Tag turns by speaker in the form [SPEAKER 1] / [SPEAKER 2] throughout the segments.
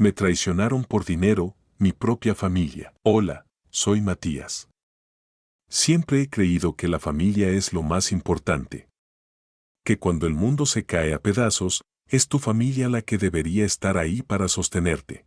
[SPEAKER 1] Me traicionaron por dinero, mi propia familia. Hola, soy Matías. Siempre he creído que la familia es lo más importante. Que cuando el mundo se cae a pedazos, es tu familia la que debería estar ahí para sostenerte.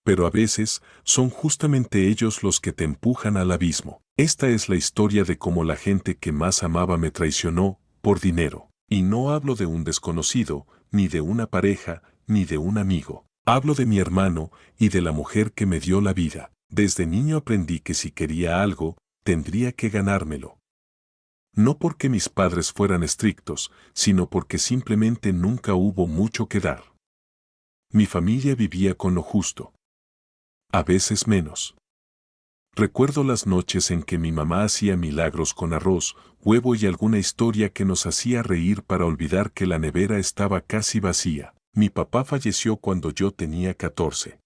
[SPEAKER 1] Pero a veces, son justamente ellos los que te empujan al abismo. Esta es la historia de cómo la gente que más amaba me traicionó, por dinero. Y no hablo de un desconocido, ni de una pareja, ni de un amigo. Hablo de mi hermano y de la mujer que me dio la vida. Desde niño aprendí que si quería algo, tendría que ganármelo. No porque mis padres fueran estrictos, sino porque simplemente nunca hubo mucho que dar. Mi familia vivía con lo justo. A veces menos. Recuerdo las noches en que mi mamá hacía milagros con arroz, huevo y alguna historia que nos hacía reír para olvidar que la nevera estaba casi vacía. Mi papá falleció cuando yo tenía 14.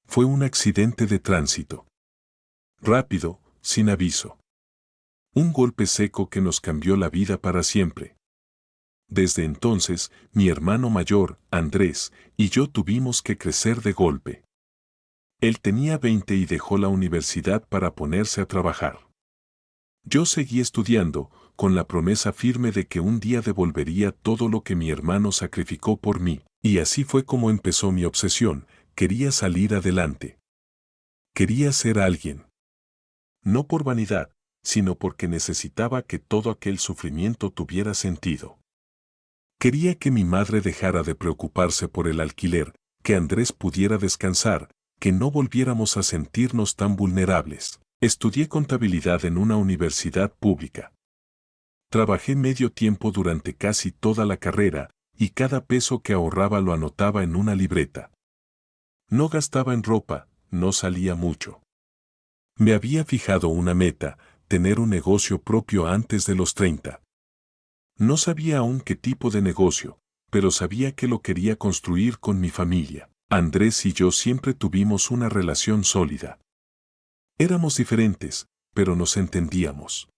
[SPEAKER 1] Fue un accidente de tránsito. Rápido, sin aviso. Un golpe seco que nos cambió la vida para siempre. Desde entonces, mi hermano mayor, Andrés, y yo tuvimos que crecer de golpe. Él tenía 20 y dejó la universidad para ponerse a trabajar. Yo seguí estudiando, con la promesa firme de que un día devolvería todo lo que mi hermano sacrificó por mí, y así fue como empezó mi obsesión. Quería salir adelante. Quería ser alguien. No por vanidad, sino porque necesitaba que todo aquel sufrimiento tuviera sentido. Quería que mi madre dejara de preocuparse por el alquiler, que Andrés pudiera descansar, que no volviéramos a sentirnos tan vulnerables. Estudié contabilidad en una universidad pública. Trabajé medio tiempo durante casi toda la carrera, y cada peso que ahorraba lo anotaba en una libreta. No gastaba en ropa, no salía mucho. Me había fijado una meta, tener un negocio propio antes de los 30. No sabía aún qué tipo de negocio, pero sabía que lo quería construir con mi familia. Andrés y yo siempre tuvimos una relación sólida. Éramos diferentes, pero nos entendíamos.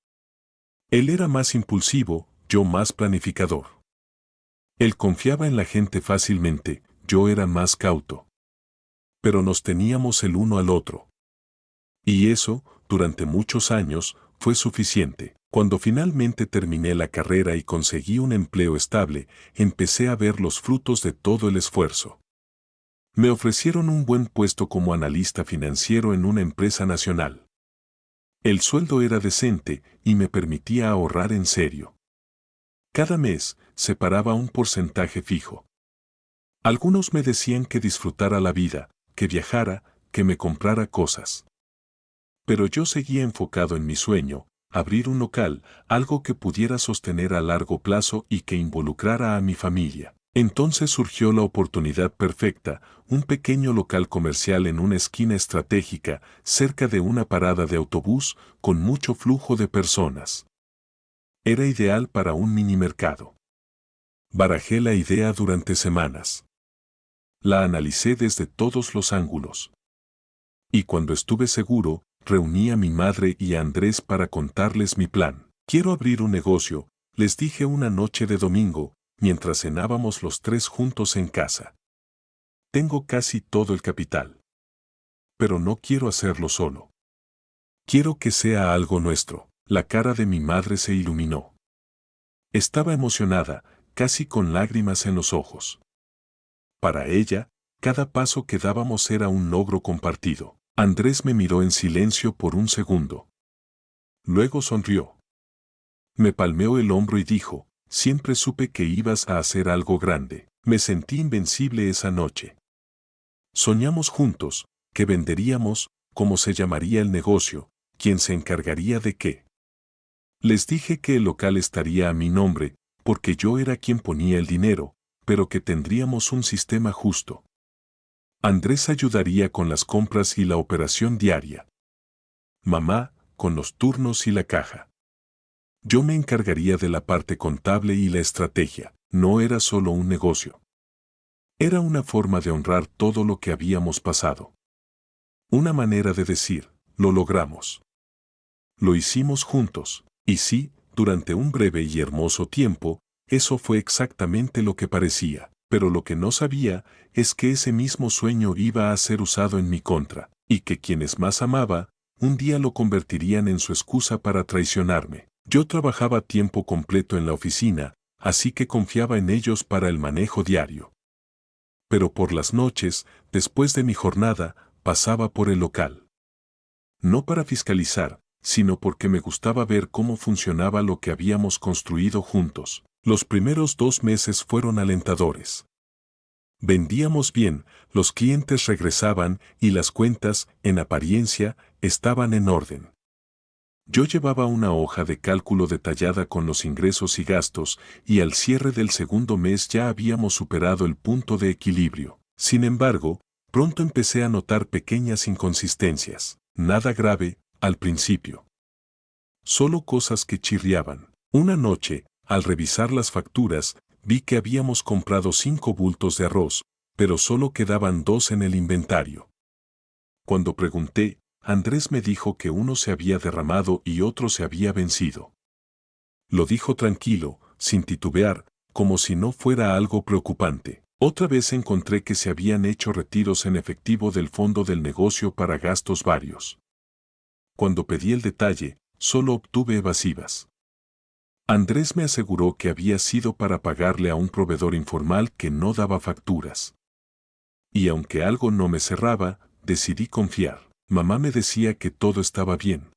[SPEAKER 1] Él era más impulsivo, yo más planificador. Él confiaba en la gente fácilmente, yo era más cauto. Pero nos teníamos el uno al otro. Y eso, durante muchos años, fue suficiente. Cuando finalmente terminé la carrera y conseguí un empleo estable, empecé a ver los frutos de todo el esfuerzo. Me ofrecieron un buen puesto como analista financiero en una empresa nacional. El sueldo era decente y me permitía ahorrar en serio. Cada mes, separaba un porcentaje fijo. Algunos me decían que disfrutara la vida, que viajara, que me comprara cosas. Pero yo seguía enfocado en mi sueño, abrir un local, algo que pudiera sostener a largo plazo y que involucrara a mi familia. Entonces surgió la oportunidad perfecta, un pequeño local comercial en una esquina estratégica, cerca de una parada de autobús, con mucho flujo de personas. Era ideal para un mini mercado. Barajé la idea durante semanas. La analicé desde todos los ángulos. Y cuando estuve seguro, reuní a mi madre y a Andrés para contarles mi plan. Quiero abrir un negocio, les dije una noche de domingo, mientras cenábamos los tres juntos en casa. Tengo casi todo el capital. Pero no quiero hacerlo solo. Quiero que sea algo nuestro. La cara de mi madre se iluminó. Estaba emocionada, casi con lágrimas en los ojos. Para ella, cada paso que dábamos era un logro compartido. Andrés me miró en silencio por un segundo. Luego sonrió. Me palmeó el hombro y dijo, siempre supe que ibas a hacer algo grande. Me sentí invencible esa noche. Soñamos juntos, que venderíamos, cómo se llamaría el negocio, quién se encargaría de qué. Les dije que el local estaría a mi nombre, porque yo era quien ponía el dinero, pero que tendríamos un sistema justo. Andrés ayudaría con las compras y la operación diaria. Mamá, con los turnos y la caja. Yo me encargaría de la parte contable y la estrategia. No era solo un negocio. Era una forma de honrar todo lo que habíamos pasado. Una manera de decir, lo logramos. Lo hicimos juntos. Y sí, durante un breve y hermoso tiempo, eso fue exactamente lo que parecía. Pero lo que no sabía es que ese mismo sueño iba a ser usado en mi contra, y que quienes más amaba, un día lo convertirían en su excusa para traicionarme. Yo trabajaba a tiempo completo en la oficina, así que confiaba en ellos para el manejo diario. Pero por las noches, después de mi jornada, pasaba por el local. No para fiscalizar, sino porque me gustaba ver cómo funcionaba lo que habíamos construido juntos. Los primeros 2 meses fueron alentadores. Vendíamos bien, los clientes regresaban y las cuentas, en apariencia, estaban en orden. Yo llevaba una hoja de cálculo detallada con los ingresos y gastos, y al cierre del segundo mes ya habíamos superado el punto de equilibrio. Sin embargo, pronto empecé a notar pequeñas inconsistencias. Nada grave, al principio. Solo cosas que chirriaban. Una noche, al revisar las facturas, vi que habíamos comprado 5 bultos de arroz, pero solo quedaban 2 en el inventario. Cuando pregunté, Andrés me dijo que uno se había derramado y otro se había vencido. Lo dijo tranquilo, sin titubear, como si no fuera algo preocupante. Otra vez encontré que se habían hecho retiros en efectivo del fondo del negocio para gastos varios. Cuando pedí el detalle, solo obtuve evasivas. Andrés me aseguró que había sido para pagarle a un proveedor informal que no daba facturas. Y aunque algo no me cerraba, decidí confiar. Mamá me decía que todo estaba bien.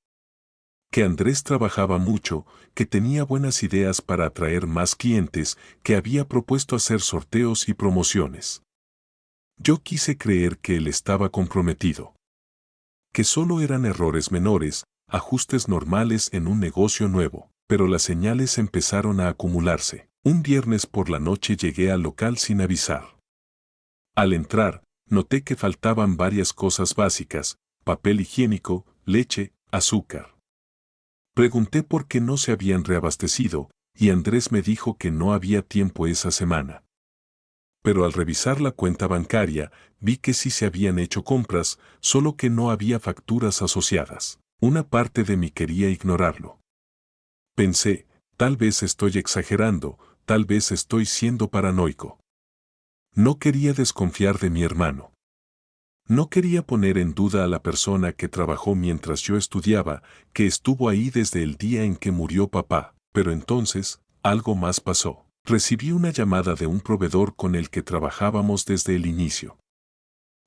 [SPEAKER 1] Que Andrés trabajaba mucho, que tenía buenas ideas para atraer más clientes, que había propuesto hacer sorteos y promociones. Yo quise creer que él estaba comprometido. Que solo eran errores menores, ajustes normales en un negocio nuevo. Pero las señales empezaron a acumularse. Un viernes por la noche llegué al local sin avisar. Al entrar, noté que faltaban varias cosas básicas: papel higiénico, leche, azúcar. Pregunté por qué no se habían reabastecido, y Andrés me dijo que no había tiempo esa semana. Pero al revisar la cuenta bancaria, vi que sí se habían hecho compras, solo que no había facturas asociadas. Una parte de mí quería ignorarlo. Pensé, tal vez estoy exagerando, tal vez estoy siendo paranoico. No quería desconfiar de mi hermano. No quería poner en duda a la persona que trabajó mientras yo estudiaba, que estuvo ahí desde el día en que murió papá. Pero entonces, algo más pasó. Recibí una llamada de un proveedor con el que trabajábamos desde el inicio.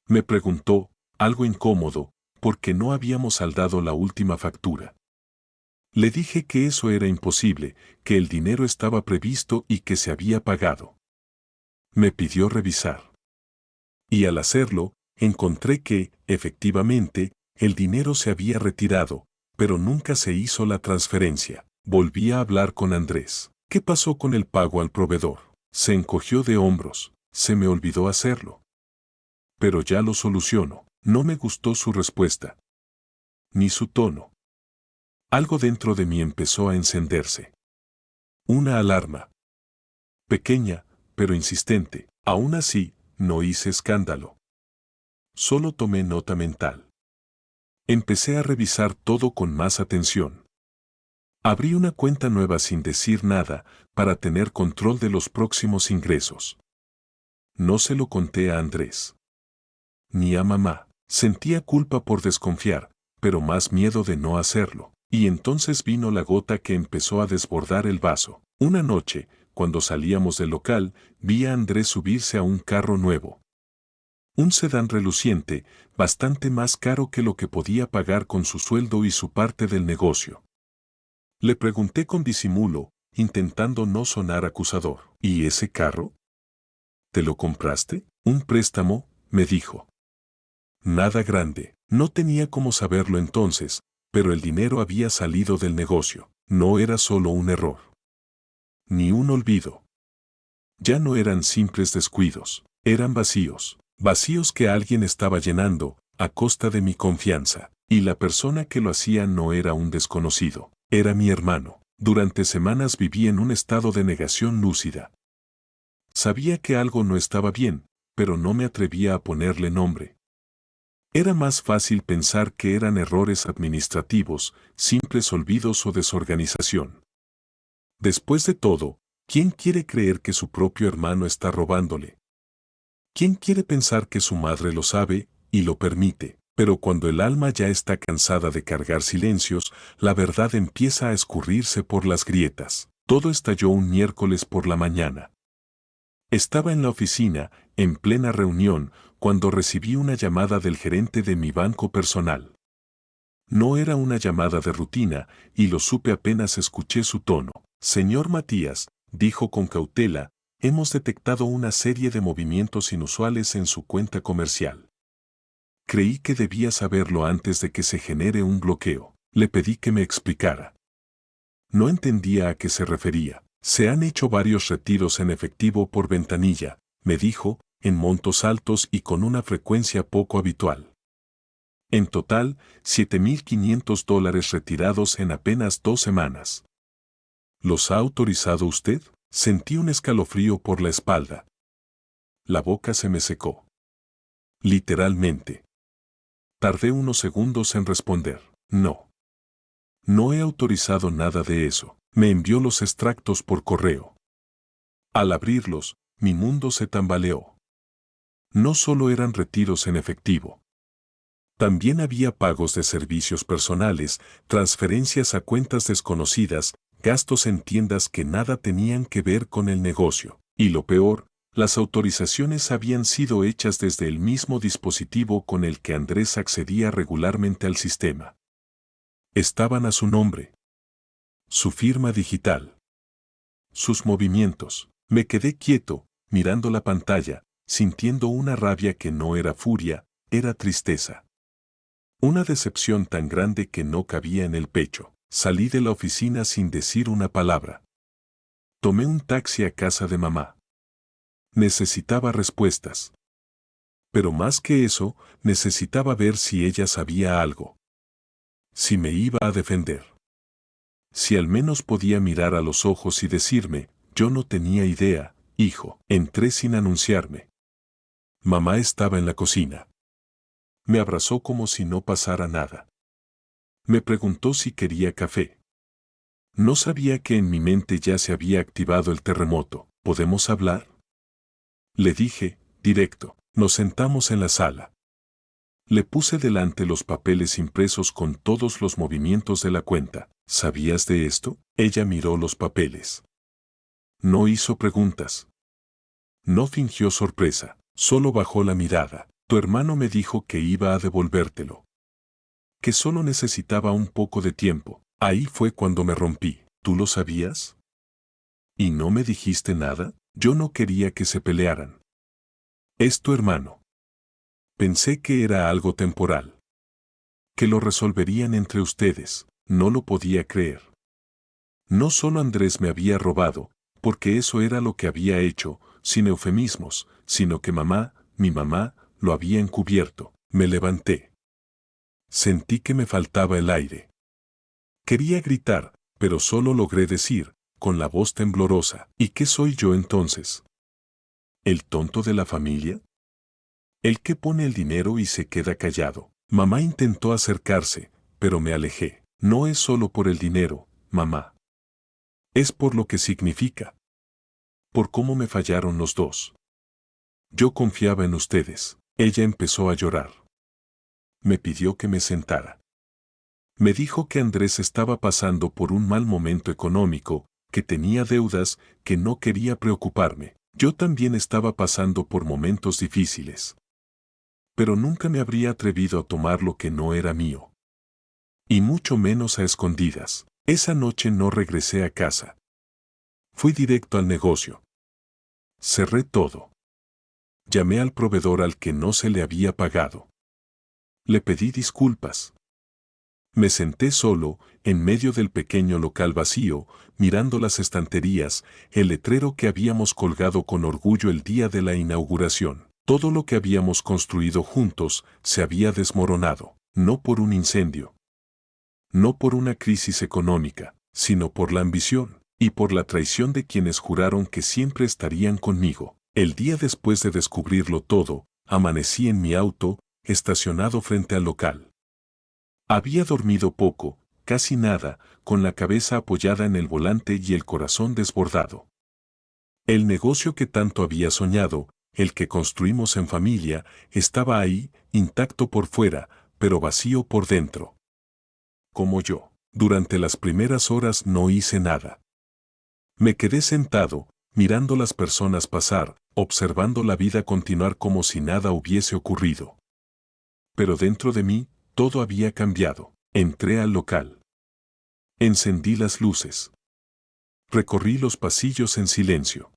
[SPEAKER 1] Me preguntó, algo incómodo, por qué no habíamos saldado la última factura. Le dije que eso era imposible, que el dinero estaba previsto y que se había pagado. Me pidió revisar. Y al hacerlo, encontré que, efectivamente, el dinero se había retirado, pero nunca se hizo la transferencia. Volví a hablar con Andrés. ¿Qué pasó con el pago al proveedor? Se encogió de hombros. Se me olvidó hacerlo. Pero ya lo soluciono. No me gustó su respuesta. Ni su tono. Algo dentro de mí empezó a encenderse. Una alarma. Pequeña, pero insistente. Aún así, no hice escándalo. Solo tomé nota mental. Empecé a revisar todo con más atención. Abrí una cuenta nueva sin decir nada, para tener control de los próximos ingresos. No se lo conté a Andrés. Ni a mamá. Sentía culpa por desconfiar, pero más miedo de no hacerlo. Y entonces vino la gota que empezó a desbordar el vaso. Una noche, cuando salíamos del local, vi a Andrés subirse a un carro nuevo. Un sedán reluciente, bastante más caro que lo que podía pagar con su sueldo y su parte del negocio. Le pregunté con disimulo, intentando no sonar acusador. ¿Y ese carro? ¿Te lo compraste? Un préstamo, me dijo. Nada grande. No tenía cómo saberlo entonces, pero el dinero había salido del negocio. No era solo un error. Ni un olvido. Ya no eran simples descuidos, eran vacíos. Vacíos que alguien estaba llenando, a costa de mi confianza. Y la persona que lo hacía no era un desconocido, era mi hermano. Durante semanas viví en un estado de negación lúcida. Sabía que algo no estaba bien, pero no me atrevía a ponerle nombre. Era más fácil pensar que eran errores administrativos, simples olvidos o desorganización. Después de todo, ¿quién quiere creer que su propio hermano está robándole? ¿Quién quiere pensar que su madre lo sabe y lo permite? Pero cuando el alma ya está cansada de cargar silencios, la verdad empieza a escurrirse por las grietas. Todo estalló un miércoles por la mañana. Estaba en la oficina, en plena reunión, cuando recibí una llamada del gerente de mi banco personal. No era una llamada de rutina, y lo supe apenas escuché su tono. Señor Matías, dijo con cautela, hemos detectado una serie de movimientos inusuales en su cuenta comercial. Creí que debía saberlo antes de que se genere un bloqueo. Le pedí que me explicara. No entendía a qué se refería. Se han hecho varios retiros en efectivo por ventanilla, me dijo, en montos altos y con una frecuencia poco habitual. En total, $7,500 retirados en apenas 2 semanas. ¿Los ha autorizado usted? Sentí un escalofrío por la espalda. La boca se me secó. Literalmente. Tardé unos segundos en responder. No. No he autorizado nada de eso. Me envió los extractos por correo. Al abrirlos, mi mundo se tambaleó. No solo eran retiros en efectivo. También había pagos de servicios personales, transferencias a cuentas desconocidas, gastos en tiendas que nada tenían que ver con el negocio. Y lo peor, las autorizaciones habían sido hechas desde el mismo dispositivo con el que Andrés accedía regularmente al sistema. Estaban a su nombre. Su firma digital. Sus movimientos. Me quedé quieto, mirando la pantalla, sintiendo una rabia que no era furia, era tristeza. Una decepción tan grande que no cabía en el pecho. Salí de la oficina sin decir una palabra. Tomé un taxi a casa de mamá. Necesitaba respuestas. Pero más que eso, necesitaba ver si ella sabía algo. Si me iba a defender. Si al menos podía mirar a los ojos y decirme, yo no tenía idea, hijo. Entré sin anunciarme. Mamá estaba en la cocina. Me abrazó como si no pasara nada. Me preguntó si quería café. No sabía que en mi mente ya se había activado el terremoto. ¿Podemos hablar? Le dije, directo. Nos sentamos en la sala. Le puse delante los papeles impresos con todos los movimientos de la cuenta. ¿Sabías de esto? Ella miró los papeles. No hizo preguntas. No fingió sorpresa, solo bajó la mirada. Tu hermano me dijo que iba a devolvértelo. Que solo necesitaba un poco de tiempo. Ahí fue cuando me rompí. ¿Tú lo sabías? ¿Y no me dijiste nada? Yo no quería que se pelearan. Es tu hermano. Pensé que era algo temporal. Que lo resolverían entre ustedes. No lo podía creer. No solo Andrés me había robado, porque eso era lo que había hecho, sin eufemismos, sino que mi mamá, lo había encubierto. Me levanté. Sentí que me faltaba el aire. Quería gritar, pero solo logré decir, con la voz temblorosa, ¿y qué soy yo entonces? ¿El tonto de la familia? ¿El que pone el dinero y se queda callado? Mamá intentó acercarse, pero me alejé. No es solo por el dinero, mamá. Es por lo que significa. Por cómo me fallaron los dos. Yo confiaba en ustedes. Ella empezó a llorar. Me pidió que me sentara. Me dijo que Andrés estaba pasando por un mal momento económico, que tenía deudas, que no quería preocuparme. Yo también estaba pasando por momentos difíciles. Pero nunca me habría atrevido a tomar lo que no era mío. Y mucho menos a escondidas. Esa noche no regresé a casa. Fui directo al negocio. Cerré todo. Llamé al proveedor al que no se le había pagado. Le pedí disculpas. Me senté solo, en medio del pequeño local vacío, mirando las estanterías, el letrero que habíamos colgado con orgullo el día de la inauguración. Todo lo que habíamos construido juntos se había desmoronado, no por un incendio, no por una crisis económica, sino por la ambición y por la traición de quienes juraron que siempre estarían conmigo. El día después de descubrirlo todo, amanecí en mi auto, estacionado frente al local. Había dormido poco, casi nada, con la cabeza apoyada en el volante y el corazón desbordado. El negocio que tanto había soñado, el que construimos en familia, estaba ahí, intacto por fuera, pero vacío por dentro. Como yo, durante las primeras horas no hice nada. Me quedé sentado, mirando las personas pasar, observando la vida continuar como si nada hubiese ocurrido. Pero dentro de mí, todo había cambiado. Entré al local. Encendí las luces. Recorrí los pasillos en silencio.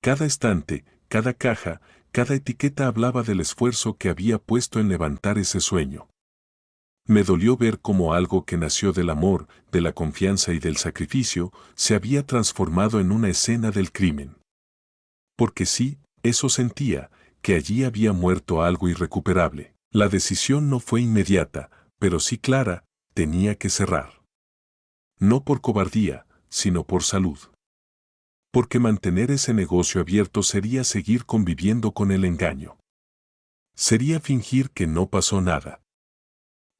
[SPEAKER 1] Cada estante, cada caja, cada etiqueta hablaba del esfuerzo que había puesto en levantar ese sueño. Me dolió ver cómo algo que nació del amor, de la confianza y del sacrificio, se había transformado en una escena del crimen. Porque sí, eso sentía, que allí había muerto algo irrecuperable. La decisión no fue inmediata, pero sí clara, tenía que cerrar. No por cobardía, sino por salud. Porque mantener ese negocio abierto sería seguir conviviendo con el engaño. Sería fingir que no pasó nada.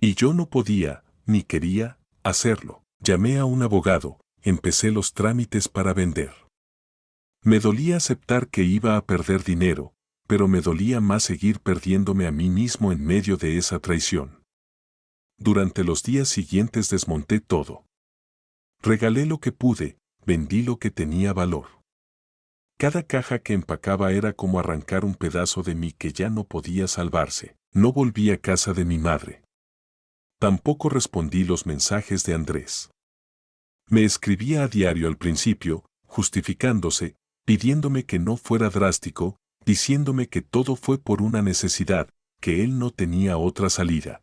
[SPEAKER 1] Y yo no podía, ni quería, hacerlo. Llamé a un abogado, empecé los trámites para vender. Me dolía aceptar que iba a perder dinero, pero me dolía más seguir perdiéndome a mí mismo en medio de esa traición. Durante los días siguientes desmonté todo. Regalé lo que pude, vendí lo que tenía valor. Cada caja que empacaba era como arrancar un pedazo de mí que ya no podía salvarse. No volví a casa de mi madre. Tampoco respondí los mensajes de Andrés. Me escribía a diario al principio, justificándose, pidiéndome que no fuera drástico, diciéndome que todo fue por una necesidad, que él no tenía otra salida.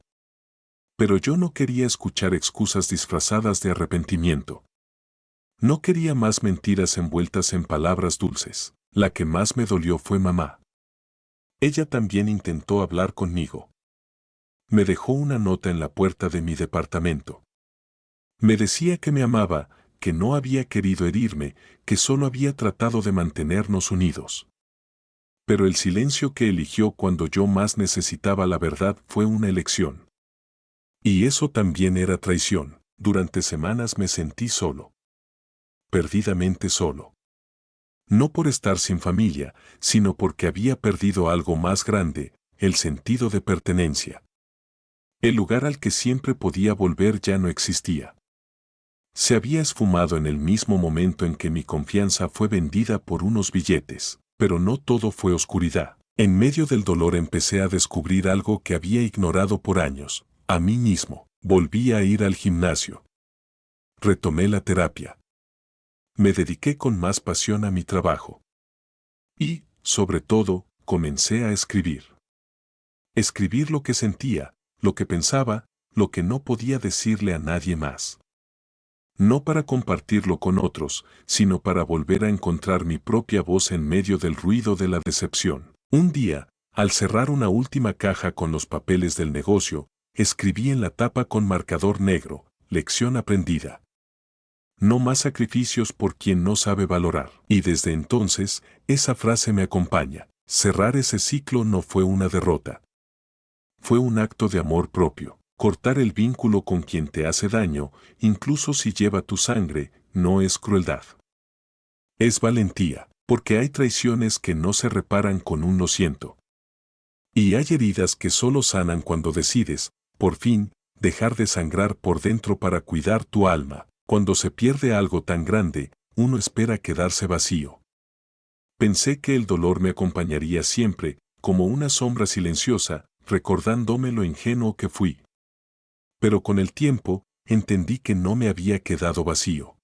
[SPEAKER 1] Pero yo no quería escuchar excusas disfrazadas de arrepentimiento. No quería más mentiras envueltas en palabras dulces. La que más me dolió fue mamá. Ella también intentó hablar conmigo. Me dejó una nota en la puerta de mi departamento. Me decía que me amaba, que no había querido herirme, que solo había tratado de mantenernos unidos. Pero el silencio que eligió cuando yo más necesitaba la verdad fue una elección. Y eso también era traición. Durante semanas me sentí solo. Perdidamente solo. No por estar sin familia, sino porque había perdido algo más grande, el sentido de pertenencia. El lugar al que siempre podía volver ya no existía. Se había esfumado en el mismo momento en que mi confianza fue vendida por unos billetes, pero no todo fue oscuridad. En medio del dolor empecé a descubrir algo que había ignorado por años, a mí mismo. Volví a ir al gimnasio. Retomé la terapia. Me dediqué con más pasión a mi trabajo. Y, sobre todo, comencé a escribir. Escribir lo que sentía, lo que pensaba, lo que no podía decirle a nadie más. No para compartirlo con otros, sino para volver a encontrar mi propia voz en medio del ruido de la decepción. Un día, al cerrar una última caja con los papeles del negocio, escribí en la tapa con marcador negro, lección aprendida. No más sacrificios por quien no sabe valorar. Y desde entonces, esa frase me acompaña. Cerrar ese ciclo no fue una derrota. Fue un acto de amor propio. Cortar el vínculo con quien te hace daño, incluso si lleva tu sangre, no es crueldad. Es valentía, porque hay traiciones que no se reparan con un lo siento. Y hay heridas que solo sanan cuando decides, por fin, dejar de sangrar por dentro para cuidar tu alma. Cuando se pierde algo tan grande, uno espera quedarse vacío. Pensé que el dolor me acompañaría siempre, como una sombra silenciosa, recordándome lo ingenuo que fui. Pero con el tiempo, entendí que no me había quedado vacío.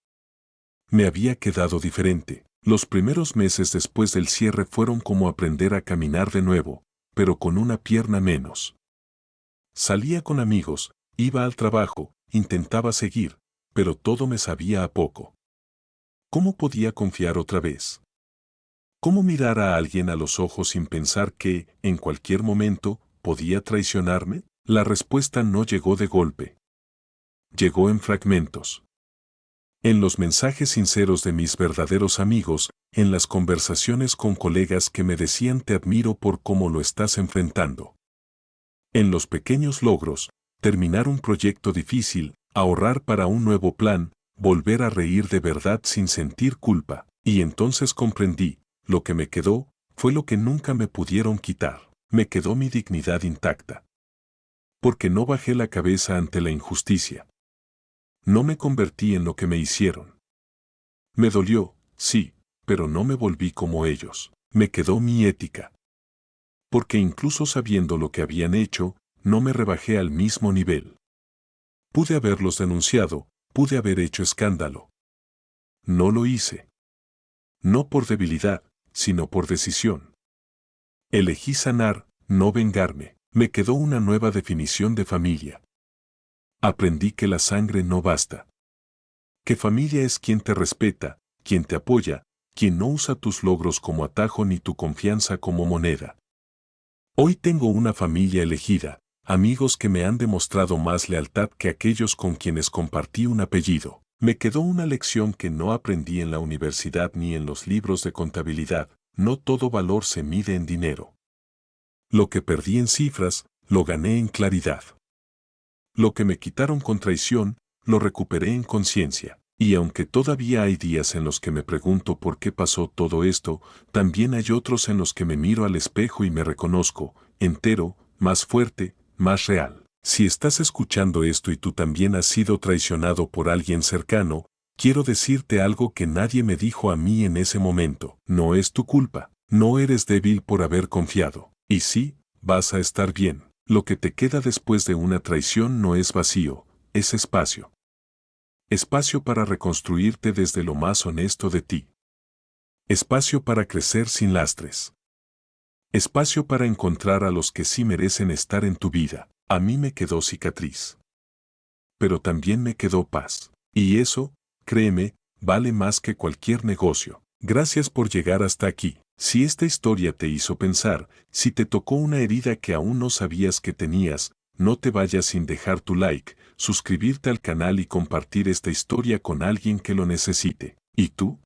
[SPEAKER 1] Me había quedado diferente. Los primeros meses después del cierre fueron como aprender a caminar de nuevo, pero con una pierna menos. Salía con amigos, iba al trabajo, intentaba seguir, pero todo me sabía a poco. ¿Cómo podía confiar otra vez? ¿Cómo mirar a alguien a los ojos sin pensar que, en cualquier momento, podía traicionarme? La respuesta no llegó de golpe. Llegó en fragmentos. En los mensajes sinceros de mis verdaderos amigos, en las conversaciones con colegas que me decían te admiro por cómo lo estás enfrentando. En los pequeños logros, terminar un proyecto difícil, ahorrar para un nuevo plan, volver a reír de verdad sin sentir culpa. Y entonces comprendí, lo que me quedó, fue lo que nunca me pudieron quitar. Me quedó mi dignidad intacta. Porque no bajé la cabeza ante la injusticia. No me convertí en lo que me hicieron. Me dolió, sí, pero no me volví como ellos. Me quedó mi ética. Porque incluso sabiendo lo que habían hecho, no me rebajé al mismo nivel. Pude haberlos denunciado, pude haber hecho escándalo. No lo hice. No por debilidad, sino por decisión. Elegí sanar, no vengarme. Me quedó una nueva definición de familia. Aprendí que la sangre no basta. Que familia es quien te respeta, quien te apoya, quien no usa tus logros como atajo ni tu confianza como moneda. Hoy tengo una familia elegida, amigos que me han demostrado más lealtad que aquellos con quienes compartí un apellido. Me quedó una lección que no aprendí en la universidad ni en los libros de contabilidad: no todo valor se mide en dinero. Lo que perdí en cifras, lo gané en claridad. Lo que me quitaron con traición, lo recuperé en conciencia. Y aunque todavía hay días en los que me pregunto por qué pasó todo esto, también hay otros en los que me miro al espejo y me reconozco, entero, más fuerte, más real. Si estás escuchando esto y tú también has sido traicionado por alguien cercano, quiero decirte algo que nadie me dijo a mí en ese momento. No es tu culpa, no eres débil por haber confiado. Y sí, vas a estar bien. Lo que te queda después de una traición no es vacío, es espacio. Espacio para reconstruirte desde lo más honesto de ti. Espacio para crecer sin lastres. Espacio para encontrar a los que sí merecen estar en tu vida. A mí me quedó cicatriz. Pero también me quedó paz. Y eso, créeme, vale más que cualquier negocio. Gracias por llegar hasta aquí. Si esta historia te hizo pensar, si te tocó una herida que aún no sabías que tenías, no te vayas sin dejar tu like, suscribirte al canal y compartir esta historia con alguien que lo necesite. ¿Y tú?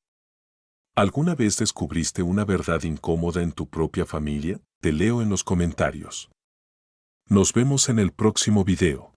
[SPEAKER 1] ¿Alguna vez descubriste una verdad incómoda en tu propia familia? Te leo en los comentarios. Nos vemos en el próximo video.